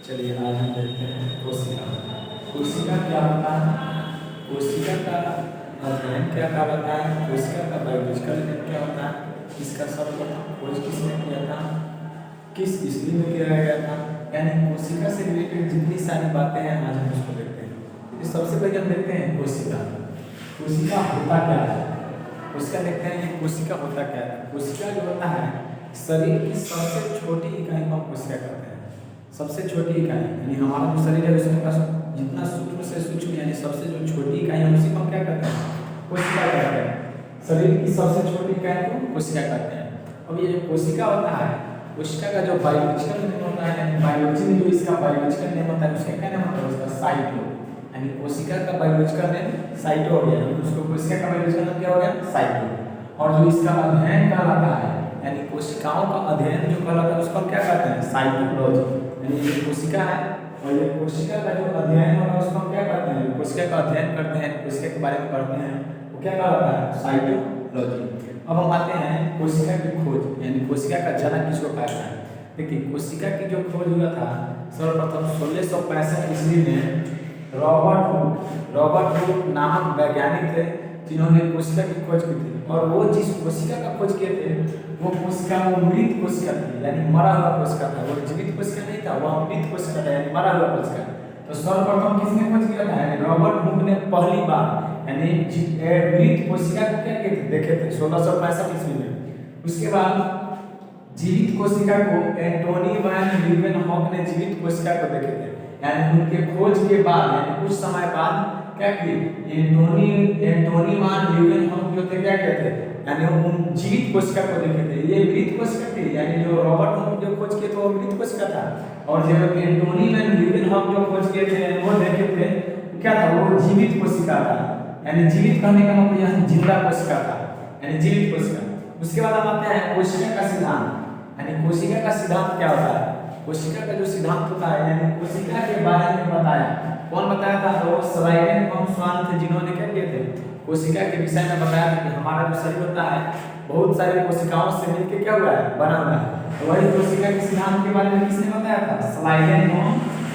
चलिए आज हम देखते हैं कोशिका। कोशिका क्या होता है, कोशिका का अध्ययन क्या कहलाता है, कोशिका का बायोलॉजिकल नेम क्या होता है, इसका सर्वप्रथम खोज किसने किया था, किस ईस्वी में किया गया था, यानी कोशिका से रिलेटेड जितनी सारी बातें हैं आज हम उसको देखते हैं। तो सबसे पहले हम देखते हैं कोशिका। कोशिका होता क्या है, उसका देखते हैं कि कोशिका होता क्या है। कोशिका जो होता है शरीर की सबसे छोटी इकाई को हम कोशिका कहते हैं। सबसे छोटी इकाई यानी हमारा जो शरीर है उसमें का जितना सूक्ष्म से सूक्ष्म यानी सबसे जो छोटी इकाई है उसी को हम क्या कहते हैं, कोशिका कहते हैं। शरीर की सबसे छोटी इकाई को कोशिका कहते हैं। अब ये जो कोशिका होता है, कोशिका का जो बायोलॉजिकल नेम होता है, बायोलॉजी में जो इसका बायोलॉजिकल नेम होता है उसका क्या नाम होता है, उसका साइटो। यानी कोशिका का बायोलॉजिकल नेम साइटो हो गया, उसको कोशिका का बायोलॉजिकल नेम क्या हो गया, साइटो। और जो इसका अध्ययन कहलाता है यानी कोशिकाओं का अध्ययन जो कहलाता है उसको हम क्या कहते हैं, साइटोलॉजी। यानी ये कोशिका है और ये कोशिका का जो अध्ययन होगा उसको हम क्या कहते हैं, कोशिका का अध्ययन करते हैं, कोशिका के बारे में पढ़ते हैं, वो क्या कहलाता है, साइटोलॉजी। अब हम आते हैं कोशिका की खोज यानी कोशिका का जनक किसको कहते हैं। देखिए कोशिका की जो खोज हुआ था सर्वप्रथम 1665 ईस्वी में रॉबर्ट हुक नामक वैज्ञानिक थे जिन्होंने कोशिका की खोज की थी। और वो जिस कोशिका का खोज किए थे वो कोशिका वो मृत कोशिका थी, यानी मरा हुआ कोशिका था। वो जीवित कोशिका नहीं था, वो मृत कोशिका था यानी मरा हुआ कोशिका। तो सर्वप्रथम किसने खोज किया था, यानी रॉबर्ट हुक ने पहली बार यानी मृत कोशिका को क्या किए थे, देखे थे 1665 ईस्वी में। उसके बाद जीवित कोशिका को एंटोनी वैन लीeuwenhoek ने जीवित कोशिका को देखे थे। यानी उनके खोज के बाद यानी कुछ समय बाद क्या किए, एंटोनी वैन लीeuwenhoek जो थे क्या कहते हैं, यानी उन जीवित कोशिका को देखे थे। ये मृत कोशिका थी, यानी जो रॉबर्ट हुक जो खोज किए थे वो मृत कोशिका था। और जो एंटोनी वैन लीeuwenhoek जो खोज किए थे वो देखे थे क्या था, वो जीवित कोशिका था। यानी जीवित कहने का मतलब यहाँ जिंदा कोशिका था, यानी जीवित कोशिका। उसके बाद हम आते हैं कोशिका का सिद्धांत। यानी कोशिका का सिद्धांत क्या होता है, कोशिका का जो सिद्धांत होता है यानी कोशिका के बारे में बताया, कौन बताया था, तो श्लाइडेन von Schwann थे जिन्होंने क्या किए थे, कोशिका के विषय में बताया था कि हमारा जो शरीर होता है बहुत सारी कोशिकाओं से मिलकर क्या हुआ है, बना हुआ है। तो वही कोशिका के सिद्धांत के बारे में किसने बताया था, श्लाइडेन von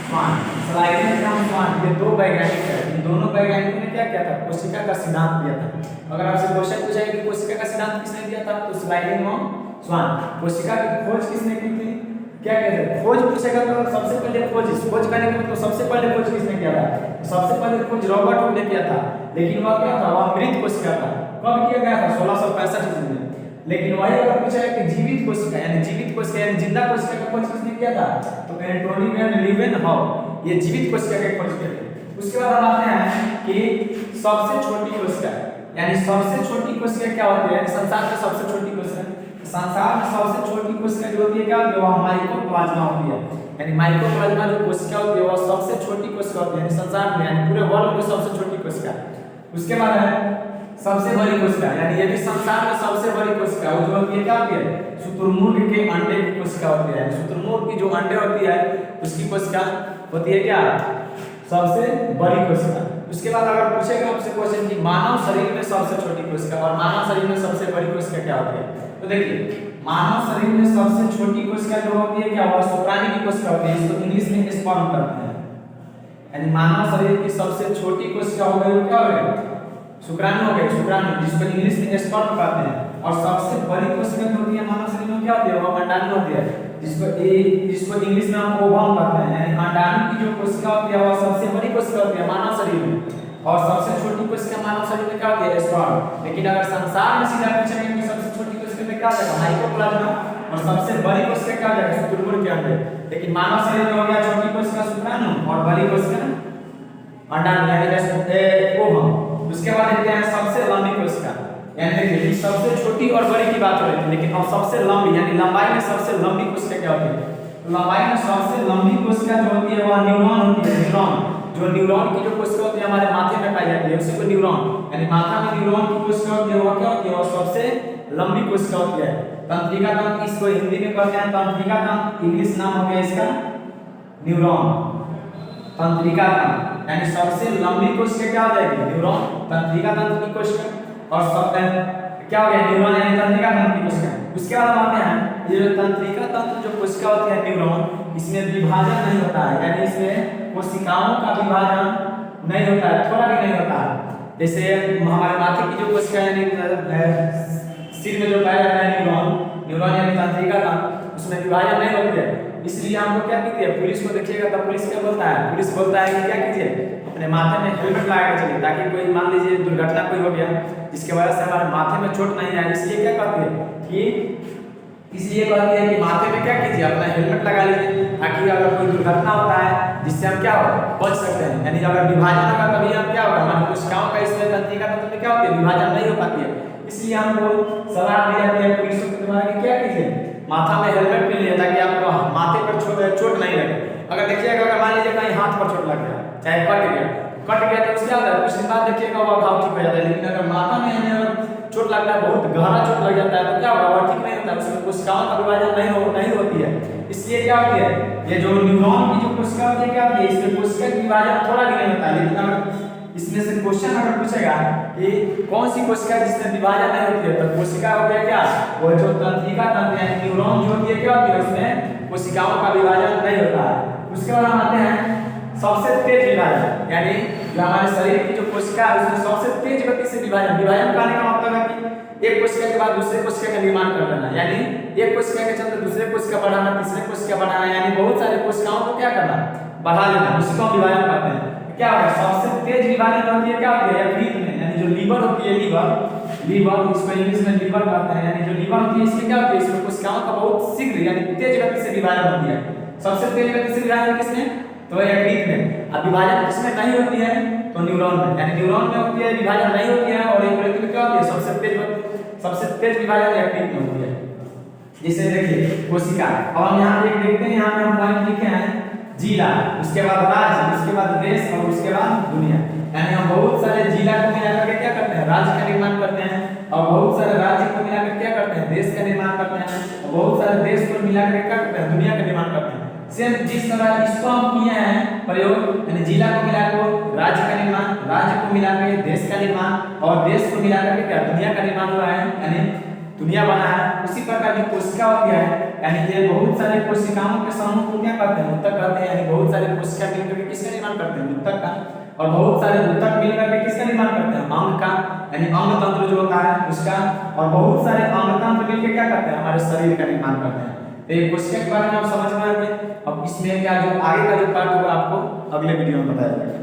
Schwann। श्लाइडेन von Schwann ये दो वैज्ञानिक हैं, इन दोनों वैज्ञानिकों ने क्या किया था, कोशिका का सिद्धांत दिया था। अगर आपसे क्वेश्चन पूछा कि कोशिका का सिद्धांत किसने दिया था, तो श्लाइडेन von Schwann। कोशिका की खोज किसने की थी, क्या कहते हैं, खोज पूछेगा तो सबसे पहले खोज करने का मतलब सबसे पहले खोज किसने किया था, सबसे पहले खोज रॉबर्ट हुक ने किया था। लेकिन वह क्या था, वह मृत कोशिका था। कब किया गया था, 1665 ईस्वी में। लेकिन वही अगर पूछा है कि जीवित कोशिका यानी जीवित कोशिका यानी जिंदा कोशिका का खोज किसने किया था, तो एंटोनी वैन लीeuwenhoek ये जीवित कोशिका की खोज किए थे। उसके बाद हम आते हैं कि सबसे छोटी कोशिका यानी सबसे छोटी कोशिका क्या होती है, यानी संसार में सबसे छोटी कोशिका, संसार में सबसे छोटी कोशिका जो होती है क्या होती है, वह माइकोप्लाज्मा होती है। यानी माइकोप्लाज्मा जो कोशिका होती है वह सबसे छोटी कोशिका होती है, यानी संसार में यानी पूरे वर्ल्ड में सबसे छोटी कोशिका। उसके बाद है सबसे बड़ी कोशिका, यानी ये भी संसार में सबसे बड़ी कोशिका वो जो होती है क्या होती है, शुतुरमुर्ग के अंडे की कोशिका होती है। शुतुरमुर्ग की जो अंडे होती है उसकी कोशिका होती है क्या, सबसे बड़ी कोशिका। उसके बाद अगर पूछेगा आपसे क्वेश्चन कि मानव शरीर में सबसे छोटी कोशिका और मानव शरीर में सबसे बड़ी कोशिका क्या होती है, तो देखिए मानव शरीर में सबसे छोटी कोशिका जो होती है क्या, वो शुक्राणु की कोशिका होती है, इसको इंग्लिश में स्पर्म कहते हैं। यानी मानव शरीर की सबसे छोटी कोशिका हो गई, वो क्या हो गई, शुक्राणु हो गई, शुक्राणु जिसको इंग्लिश में स्पर्म कहते हैं। और सबसे बड़ी कोशिका जो होती है मानव शरीर में क्या होती है, वो अंडाणु होती है, जिसको इंग्लिश में हम ओवम कहते हैं। यानी अंडाणु की जो कोशिका होती है वो सबसे बड़ी कोशिका होती है मानव शरीर में, और सबसे छोटी कोशिका मानव शरीर में क्या होती है, स्पर्म। लेकिन अगर संसार में सीधा पूछेंगे कि सबसे छोटी कोशिका में क्या आ जाएगा, माइकोप्लाज्मा, और सबसे बड़ी कोशिका क्या आ जाएगा, शुतुरमुर्ग के अंडे। लेकिन मानव शरीर में हो गया छोटी कोशिका शुक्राणु और बड़ी कोशिका अंडाणु यानी ओवम। उसके बाद देखते हैं सबसे लंबी कोशिका, यानी देखिए सबसे छोटी और बड़ी की बात हो रही थी, लेकिन अब सबसे लंबी यानी लंबाई में सबसे लंबी कोशिका क्या होती है, तो लंबाई में सबसे लंबी कोशिका जो होती है वह न्यूरॉन होती है। न्यूरॉन जो न्यूरॉन की जो कोशिका होती है हमारे माथे में पाई जाती है उसी को न्यूरॉन, यानी माथा में न्यूरॉन की कोशिका होती है वह क्या होती है, वह सबसे लंबी कोशिका होती है। तंत्रिका तंत्र इसको हिंदी में कहते हैं तंत्रिका तंत्र, इंग्लिश नाम हो गया इसका न्यूरॉन। तंत्रिका तंत्र यानी सबसे लंबी कोशिका क्या हो जाएगी, न्यूरॉन, तंत्रिका तंत्र की कोशिका। और सब क्या हो गया, न्यूरॉन यानी तंत्रिका तंत्र की कोशिका। उसके बाद हम आते हैं ये जो तंत्रिका तंत्र जो कोशिका होती है न्यूरॉन, इसमें विभाजन नहीं होता है, यानी इसमें कोशिकाओं का विभाजन नहीं होता है, थोड़ा भी नहीं होता है। जैसे हमारे माथे की जो कोशिका यानी सिर में जो पाया जाता है न्यूरॉन यानी तंत्रिका तंत्र, उसमें विभाजन नहीं होती है। इसलिए हम लोग क्या कहते हैं, पुलिस को देखिएगा तो पुलिस क्या बोलता है, पुलिस बोलता है कि क्या कीजिए अपने माथे में हेलमेट लगा के चलिए, ताकि कोई मान लीजिए दुर्घटना कोई हो गया जिसके वजह से हमारे माथे में चोट नहीं आए, इसलिए क्या कहते हैं कि इसलिए कहते हैं कि माथे में क्या कीजिए अपना हेलमेट लगा लीजिए, ताकि अगर कोई दुर्घटना होता है जिससे हम क्या हो बच सकते हैं। यानी अगर विभाजन होगा तभी हम क्या होगा, हमारी कोशिकाओं का इसमें तंत्रिका तंत्र में क्या होती है विभाजन नहीं हो पाती है। इसलिए हमको सलाह दी जाती है पुलिसों के द्वारा कि क्या कीजिए माथा में हेलमेट पहन लीजिए, ताकि आपको माथे पर चोट नहीं लगे। अगर देखिएगा अगर मान लीजिए कहीं हाथ पर चोट लग गया चाहे कट गया तो उसके क्या होता है कुछ दिन बाद देखिएगा वो घाव ठीक हो जाता है, लेकिन अगर माथा में हमें चोट लगता है बहुत गहरा चोट लग जाता है तो क्या होगा वह ठीक नहीं होता है, उसमें कोशिकाओं का विभाजन नहीं होती है। इसलिए क्या होती है ये जो न्यूरॉन की जो कोशिका होती है क्या होती है इसमें कोशिका का विभाजन थोड़ा भी नहीं होता है। लेकिन अगर इसमें से क्वेश्चन अगर पूछेगा कि कौन सी कोशिका जिसमें विभाजन नहीं होती है तो कोशिका हो गया क्या वो जो तंत्रिका तंत्र यानी न्यूरॉन जो होती है क्या होती है उसमें कोशिकाओं का विभाजन नहीं होता है। उसके बाद हम आते हैं सबसे तेज विभाजन, यानी जो हमारे शरीर की जो कोशिका है उसमें सबसे तेज गति से विभाजन करने का मतलब है कि एक कोशिका के बाद दूसरे कोशिका का निर्माण कर लेना, यानी एक कोशिका के चलते दूसरे कोशिका बढ़ाना तीसरे कोशिका बढ़ाना, यानी बहुत सारे कोशिकाओं को क्या करना बढ़ा लेना, उसी को विभाजन कहते हैं। क्या होगा सबसे तेज विभाजन होती है क्या होती है यकृत में, यानी जो लीवर होती है लीवर इसको इंग्लिश में लीवर कहते हैं, यानी जो लीवर होती है इसमें क्या होती है इसमें कोशिकाओं का बहुत शीघ्र यानी तेज गति से विभाजन होती है। सबसे तेज गति से विभाजन किसमें तो यकृत में। अब विभाजन किसमें नहीं होती है तो न्यूरॉन में, यानी न्यूरॉन में होती है विभाजन नहीं होती है, और यकृत में क्या होती है सबसे तेज विभाजन यकृत में होती है। जैसे देखिए कोशिका, और हम यहाँ पे देखते हैं यहाँ पे हम पॉइंट लिखे हैं जिला, उसके बाद राज्य, उसके बाद देश और उसके बाद दुनिया, यानी हम बहुत सारे जिला को मिलाकर के क्या करते हैं राज्य का निर्माण करते हैं, और बहुत सारे राज्य को मिलाकर क्या करते हैं देश का निर्माण करते हैं, और बहुत सारे देश को मिलाकर क्या करते हैं दुनिया का निर्माण करते हैं। सेम जिस तरह इसको हम किए हैं प्रयोग, यानी जिला को मिलाकर राज्य का निर्माण, राज्य को मिलाकर देश का निर्माण, और देश को मिलाकर के क्या दुनिया का निर्माण हुआ है, यानी दुनिया बना है। उसी प्रकार की कोशिका होती है, यानी ये बहुत सारे कोशिकाओं के समूह को क्या कहते हैं ऊतक कहते हैं, यानी बहुत सारे कोशिका मिलकर के किसका निर्माण करते हैं ऊतक का, और बहुत सारे ऊतक मिलकर के किसका निर्माण करते हैं अंग का, यानी अंग तंत्र जो होता है उसका, और बहुत सारे अंग तंत्र मिलकर क्या करते हैं हमारे शरीर का निर्माण करते हैं। तो ये कोशिका के बारे में आप समझ में आएंगे। अब इसमें क्या जो आगे का जो पार्ट होगा आपको अगले वीडियो में बताया जाएगा।